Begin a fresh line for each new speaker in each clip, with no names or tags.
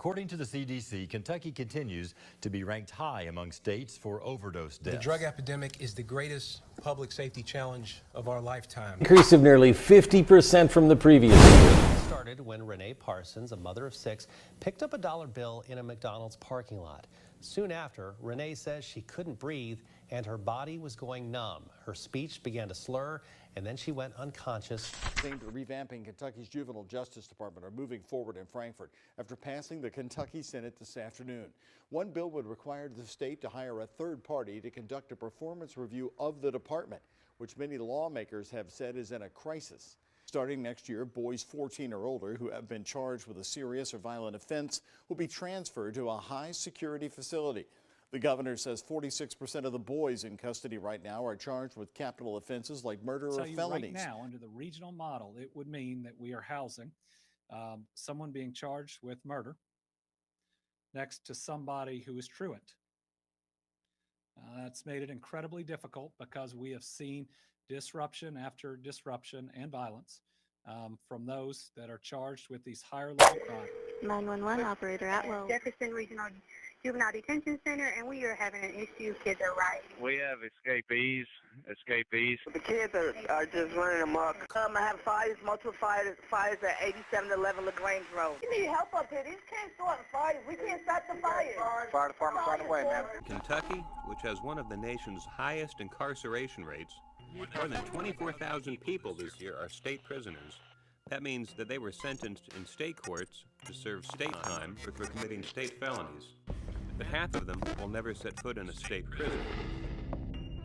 According to the CDC, Kentucky continues to be ranked high among states for overdose deaths.
The drug epidemic is the greatest public safety challenge of our lifetime.
Increase of nearly 50% from the previous year.
Started when Renee Parsons, a mother of 6, picked up a dollar bill in a McDonald's parking lot. Soon after, Renee says she couldn't breathe and her body was going numb. Her speech began to slur, and then she went unconscious.
Aimed at revamping Kentucky's juvenile justice department are moving forward in Frankfort after passing the Kentucky Senate this afternoon. One bill would require the state to hire a third party to conduct a performance review of the department, which many lawmakers have said is in a crisis. Starting next year, boys 14 or older who have been charged with a serious or violent offense will be transferred to a high-security facility. The governor says 46% of the boys in custody right now are charged with capital offenses like murder or felonies.
Right now, under the regional model, it would mean that we are housing someone being charged with murder next to somebody who is truant. That's made it incredibly difficult because we have seen disruption after disruption and violence from those that are charged with these higher level crimes.
911 operator Atwell. Jefferson Regional Juvenile Detention Center, and we are having an issue. Kids are rioting.
We have escapees.
The kids are just running amok. I have fires, multiple fires at 8711 LaGrange Road.
We need help up here. These can't start fires. We can't start the fires.
Fire department's on the way, ma'am.
Kentucky, which has one of the nation's highest incarceration rates, more than 24,000 people this year are state prisoners. That means that they were sentenced in state courts to serve state time for committing state felonies. But half of them will never set foot in a state prison.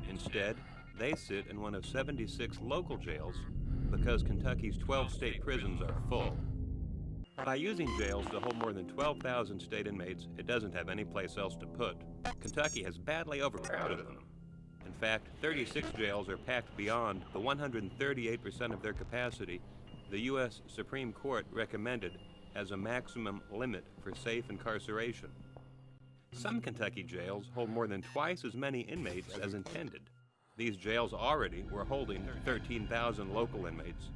Instead, they sit in one of 76 local jails because Kentucky's 12 state prisons are full. By using jails to hold more than 12,000 state inmates, it doesn't have any place else to put. Kentucky has badly overcrowded them. In fact, 36 jails are packed beyond the 138% of their capacity the U.S. Supreme Court recommended as a maximum limit for safe incarceration. Some Kentucky jails hold more than twice as many inmates as intended. These jails already were holding 13,000 local inmates,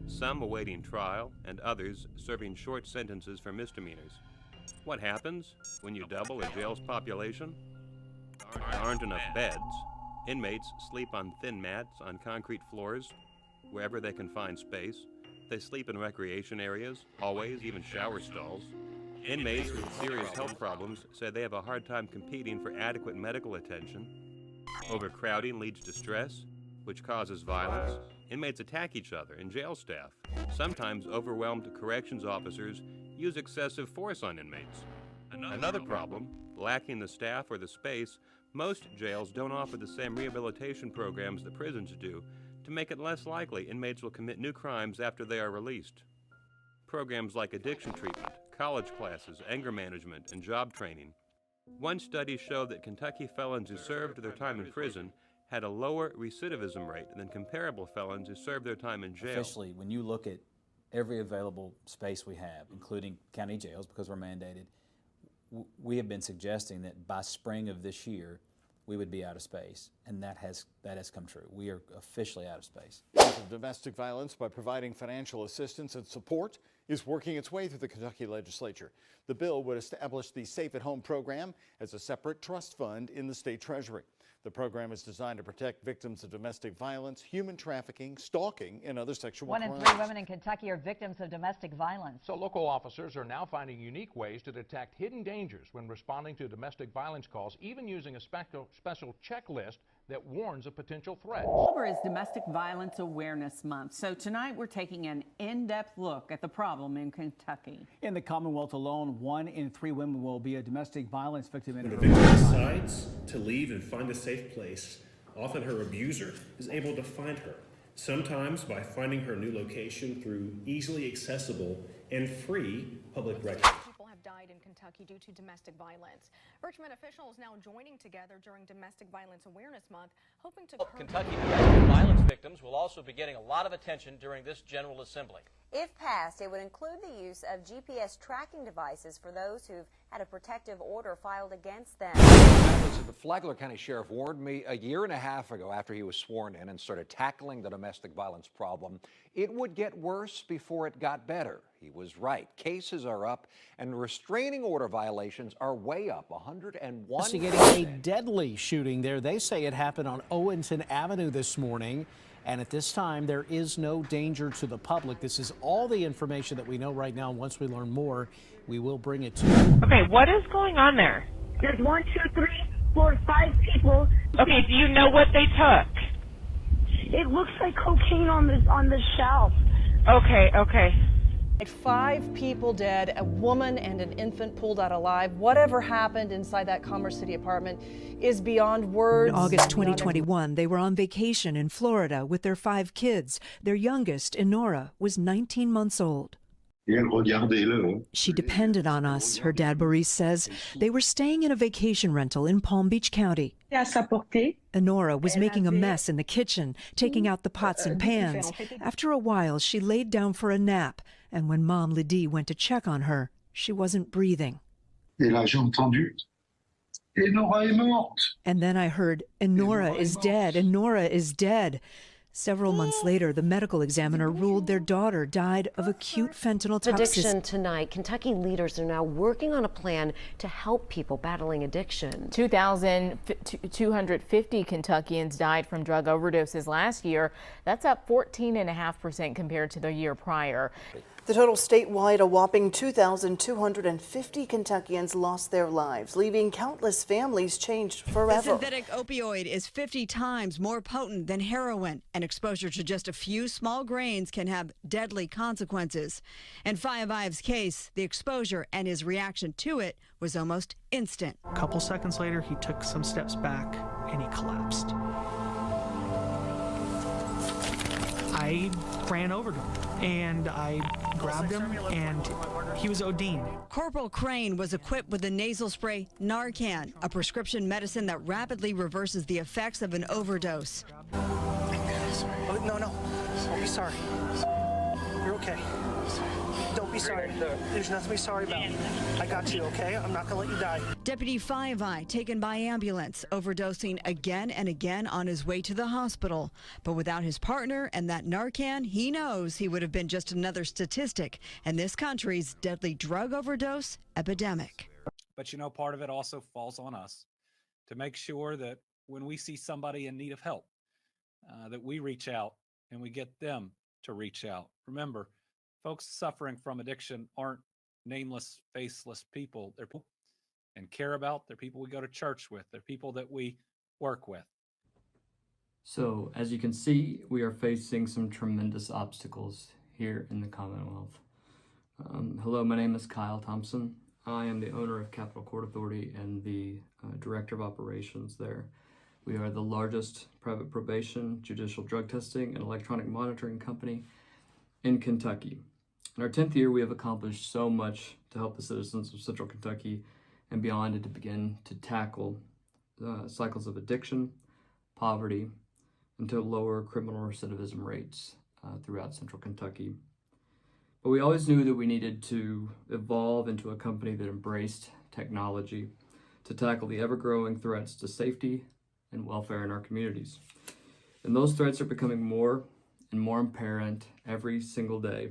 some awaiting trial and others serving short sentences for misdemeanors. What happens when you double a jail's population? There aren't enough beds. Inmates sleep on thin mats on concrete floors, wherever they can find space. They sleep in recreation areas, hallways, even shower stalls. Inmates with serious health problems say they have a hard time competing for adequate medical attention. Overcrowding leads to stress, which causes violence. Inmates attack each other and jail staff. Sometimes overwhelmed corrections officers use excessive force on inmates. Another problem, lacking the staff or the space, most jails don't offer the same rehabilitation programs that prisons do to make it less likely inmates will commit new crimes after they are released. Programs like addiction treatment, college classes, anger management, and job training. One study showed that Kentucky felons who served their time in prison had a lower recidivism rate than comparable felons who served their time in jail.
Officially, when you look at every available space we have, including county jails because we're mandated, we have been suggesting that by spring of this year, we would be out of space, and that has come true. We are officially out of space.
Of domestic violence by providing financial assistance and support is working its way through the Kentucky legislature. The bill would establish the Safe at Home program as a separate trust fund in the state treasury. The program is designed to protect victims of domestic violence, human trafficking, stalking, and other sexual crimes.
1 in 3 women in Kentucky are victims of domestic violence.
So local officers are now finding unique ways to detect hidden dangers when responding to domestic violence calls, even using a special checklist that warns of potential threats.
October is Domestic Violence Awareness Month, so tonight we're taking an in-depth look at the problem in Kentucky.
In the Commonwealth alone, 1 in 3 women will be a domestic violence victim.
When the victim decides to leave and find a safe place, often her abuser is able to find her, sometimes by finding her new location through easily accessible and free public records.
Died in Kentucky due to domestic violence. Richmond officials now joining together during Domestic Violence Awareness Month, hoping to
Kentucky domestic violence victims will also be getting a lot of attention during this General Assembly.
If passed, it would include the use of GPS tracking devices for those who've had a protective order filed against them.
The Flagler County Sheriff warned me a year and a half ago after he was sworn in and started tackling the domestic violence problem, it would get worse before it got better. He was right. Cases are up and restraining order violations are way up, 101%.
Investigating a deadly shooting there. They say it happened on Owenton Avenue this morning. And at this time, there is no danger to the public. This is all the information that we know right now. Once we learn more, we will bring it to you.
Okay, what is going on there?
There's 1, 2, 3, 4, 5 people.
Okay, do you know what they took?
It looks like cocaine on the shelf.
Okay.
5 people dead, a woman and an infant pulled out alive. Whatever happened inside that Commerce City apartment is beyond words.
In August 2021, they were on vacation in Florida with their 5 kids. Their youngest, Enora, was 19 months old. She depended on us, her dad Boris says. They were staying in a vacation rental in Palm Beach County. Enora was making a mess in the kitchen, taking out the pots and pans. After a while, she laid down for a nap, and when Mom Lydie went to check on her, she wasn't breathing. And then I heard, Enora is dead, Enora is dead. Several months later, the medical examiner ruled their daughter died of acute fentanyl toxicity.
Addiction tonight. Kentucky leaders are now working on a plan to help people battling addiction.
2,250 Kentuckians died from drug overdoses last year. That's up 14.5% compared to the year prior.
The total statewide, a whopping 2,250 Kentuckians lost their lives, leaving countless families changed forever.
The synthetic opioid is 50 times more potent than heroin, and exposure to just a few small grains can have deadly consequences. In Fayaviev's case, the exposure and his reaction to it was almost instant.
A couple seconds later, he took some steps back and he collapsed. I ran over to him and I grabbed him and he was ODing.
Corporal Crane was equipped with the nasal spray Narcan, a prescription medicine that rapidly reverses the effects of an overdose.
Oh, no. Don't be sorry. You're okay. Don't be sorry. There's nothing to be sorry about. I got you, okay? I'm not going to let you die.
Deputy Fayaviv taken by ambulance, overdosing again and again on his way to the hospital. But without his partner and that Narcan, he knows he would have been just another statistic in this country's deadly drug overdose epidemic.
But you know, part of it also falls on us to make sure that when we see somebody in need of help, that we reach out and we get them to reach out. Remember, folks suffering from addiction aren't nameless, faceless people. They're people and care about. They're people we go to church with. They're people that we work with.
So, as you can see, we are facing some tremendous obstacles here in the Commonwealth. Hello, my name is Kyle Thompson. I am the owner of Capital Court Authority and the Director of Operations there. We are the largest private probation, judicial drug testing, and electronic monitoring company in Kentucky. In our 10th year, we have accomplished so much to help the citizens of Central Kentucky and beyond and to begin to tackle cycles of addiction, poverty, and to lower criminal recidivism rates throughout Central Kentucky. But we always knew that we needed to evolve into a company that embraced technology to tackle the ever-growing threats to safety and welfare in our communities. And those threats are becoming more and more apparent every single day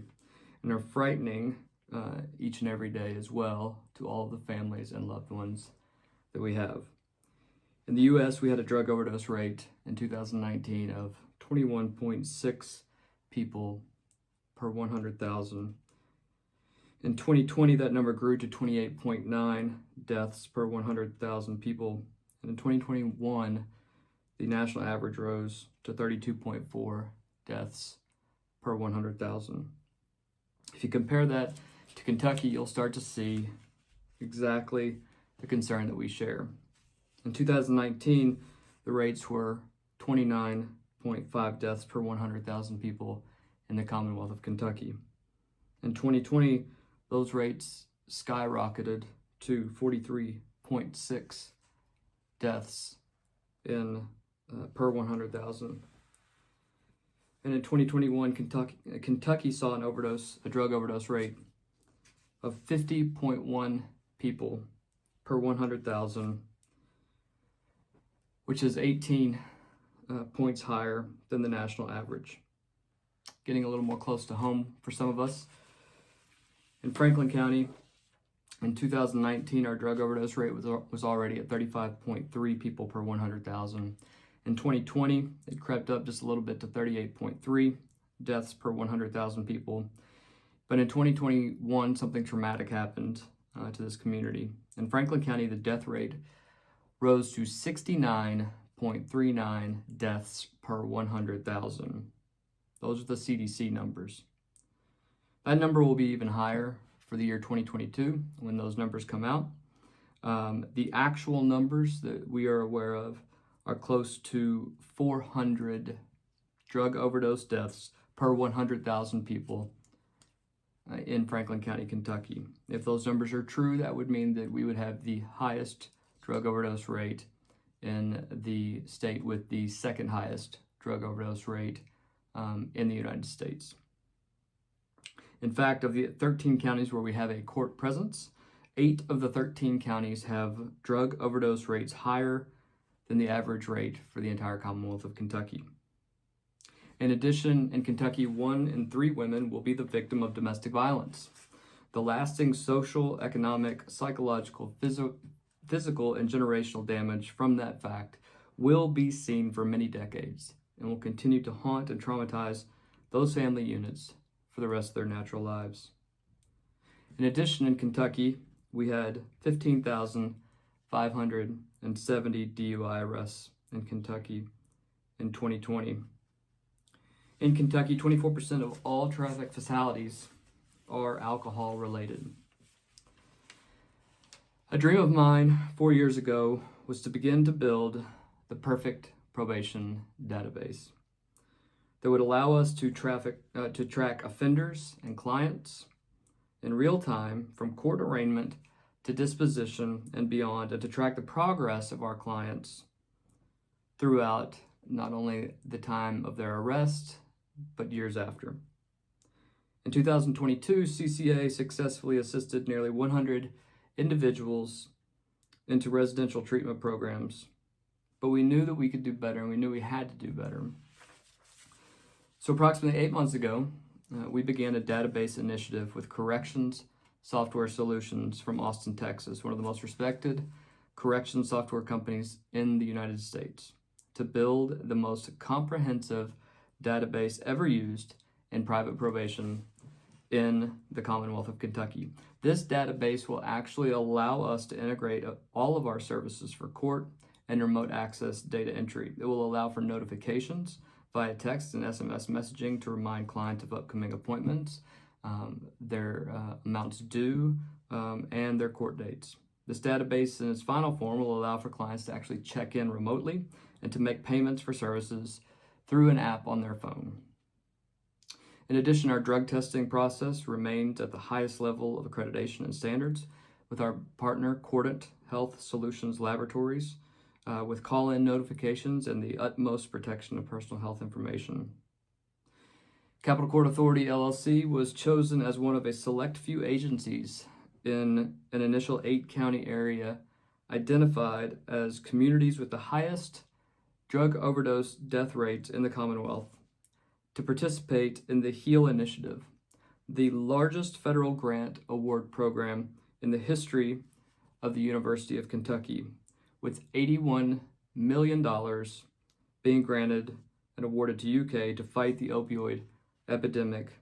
and are frightening each and every day as well to all of the families and loved ones that we have. In the U.S., we had a drug overdose rate in 2019 of 21.6 people per 100,000. In 2020, that number grew to 28.9 deaths per 100,000 people. And in 2021, the national average rose to 32.4 deaths per 100,000. If you compare that to Kentucky, you'll start to see exactly the concern that we share. In 2019, the rates were 29.5 deaths per 100,000 people in the Commonwealth of Kentucky. In 2020, those rates skyrocketed to 43.6 deaths in per 100,000. And in 2021, Kentucky saw a drug overdose rate of 50.1 people per 100,000, which is 18 points higher than the national average. Getting a little more close to home for some of us, In Franklin County, in 2019, our drug overdose rate was already at 35.3 people per 100,000. In 2020, it crept up just a little bit to 38.3 deaths per 100,000 people. But in 2021, something traumatic happened to this community. In Franklin County, the death rate rose to 69.39 deaths per 100,000. Those are the CDC numbers. That number will be even higher for the year 2022 when those numbers come out. The actual numbers that we are aware of are close to 400 drug overdose deaths per 100,000 people in Franklin County, Kentucky. If those numbers are true, that would mean that we would have the highest drug overdose rate in the state with the second highest drug overdose rate in the United States. In fact, of the 13 counties where we have a court presence, 8 of the 13 counties have drug overdose rates higher than the average rate for the entire Commonwealth of Kentucky. In addition, in Kentucky, 1 in 3 women will be the victim of domestic violence. The lasting social, economic, psychological, physical, and generational damage from that fact will be seen for many decades and will continue to haunt and traumatize those family units for the rest of their natural lives. In addition, in Kentucky, we had 15,570 DUI arrests in Kentucky in 2020. In Kentucky, 24% of all traffic fatalities are alcohol related. A dream of mine 4 years ago was to begin to build the perfect probation database that would allow us to track offenders and clients in real time from court arraignment to disposition and beyond, and to track the progress of our clients throughout not only the time of their arrest, but years after. In 2022, CCA successfully assisted nearly 100 individuals into residential treatment programs, but we knew that we could do better, and we knew we had to do better. So approximately 8 months ago, we began a database initiative with Corrections Software Solutions from Austin, Texas, one of the most respected corrections software companies in the United States, to build the most comprehensive database ever used in private probation in the Commonwealth of Kentucky. This database will actually allow us to integrate all of our services for court and remote access data entry. It will allow for notifications via text and SMS messaging to remind clients of upcoming appointments, their amounts due, and their court dates. This database in its final form will allow for clients to actually check in remotely and to make payments for services through an app on their phone. In addition, our drug testing process remains at the highest level of accreditation and standards with our partner, Cordant Health Solutions Laboratories, with call-in notifications and the utmost protection of personal health information. Capital Court Authority, LLC, was chosen as one of a select few agencies in an initial 8-county area identified as communities with the highest drug overdose death rates in the Commonwealth to participate in the HEAL Initiative, the largest federal grant award program in the history of the University of Kentucky, with $81 million being granted and awarded to UK to fight the opioid epidemic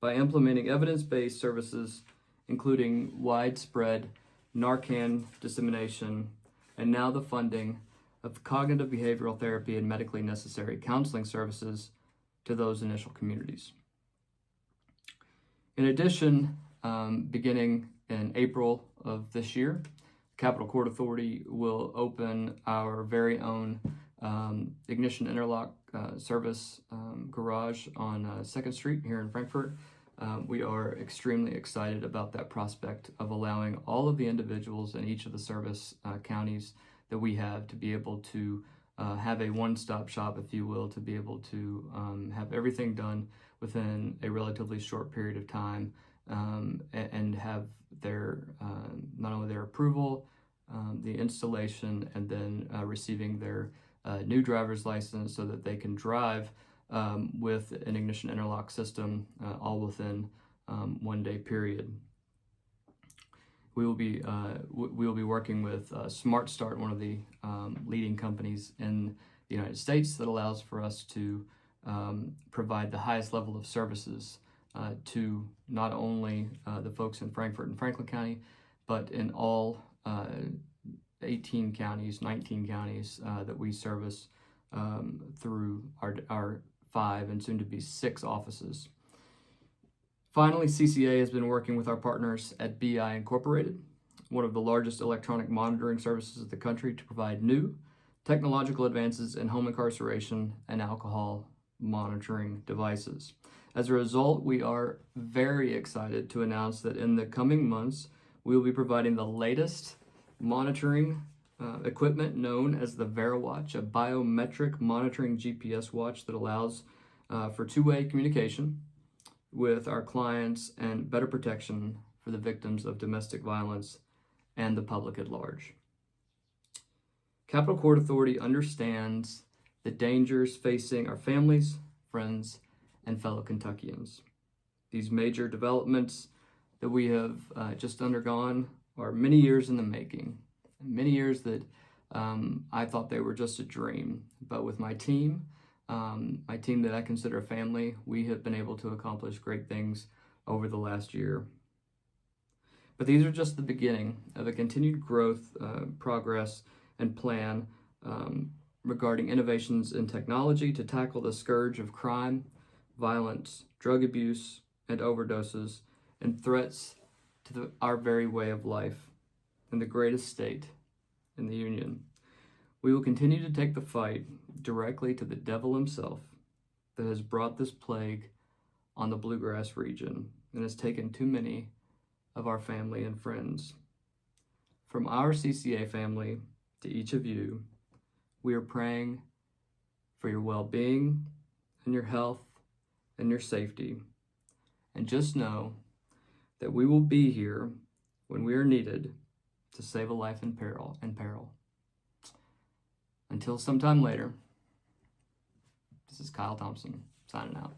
by implementing evidence-based services, including widespread Narcan dissemination, and now the funding of cognitive behavioral therapy and medically necessary counseling services to those initial communities. In addition, beginning in April of this year, Capital Court Authority will open our very own Ignition Interlock service garage on 2nd Street here in Frankfort. We are extremely excited about that prospect of allowing all of the individuals in each of the service counties that we have to be able to have a one-stop shop, if you will, to be able to have everything done within a relatively short period of time, and have their not only their approval, the installation, and then receiving their new driver's license so that they can drive with an Ignition Interlock system all within 1 day period. we will be working with Smart Start, one of the leading companies in the United States that allows for us to provide the highest level of services to not only the folks in Frankfort and Franklin County, but in all 19 counties that we service through our 5 and soon to be 6 offices. Finally, CCA has been working with our partners at BI Incorporated, one of the largest electronic monitoring services in the country, to provide new technological advances in home incarceration and alcohol monitoring devices. As a result, we are very excited to announce that in the coming months, we will be providing the latest monitoring equipment known as the VeriWatch, a biometric monitoring GPS watch that allows for two-way communication with our clients and better protection for the victims of domestic violence and the public at large. Capitol Court Authority understands the dangers facing our families, friends, and fellow Kentuckians. These major developments that we have just undergone are many years in the making, many years that I thought they were just a dream. But with my team that I consider a family, we have been able to accomplish great things over the last year. But these are just the beginning of a continued growth, progress, and plan regarding innovations in technology to tackle the scourge of crime, violence, drug abuse, and overdoses, and threats to our very way of life in the greatest state in the Union. We will continue to take the fight directly to the devil himself that has brought this plague on the Bluegrass region and has taken too many of our family and friends. From our CCA family to each of you, we are praying for your well-being and your health and your safety. And just know that we will be here when we are needed to save a life in peril. Until sometime later, this is Kyle Thompson signing out.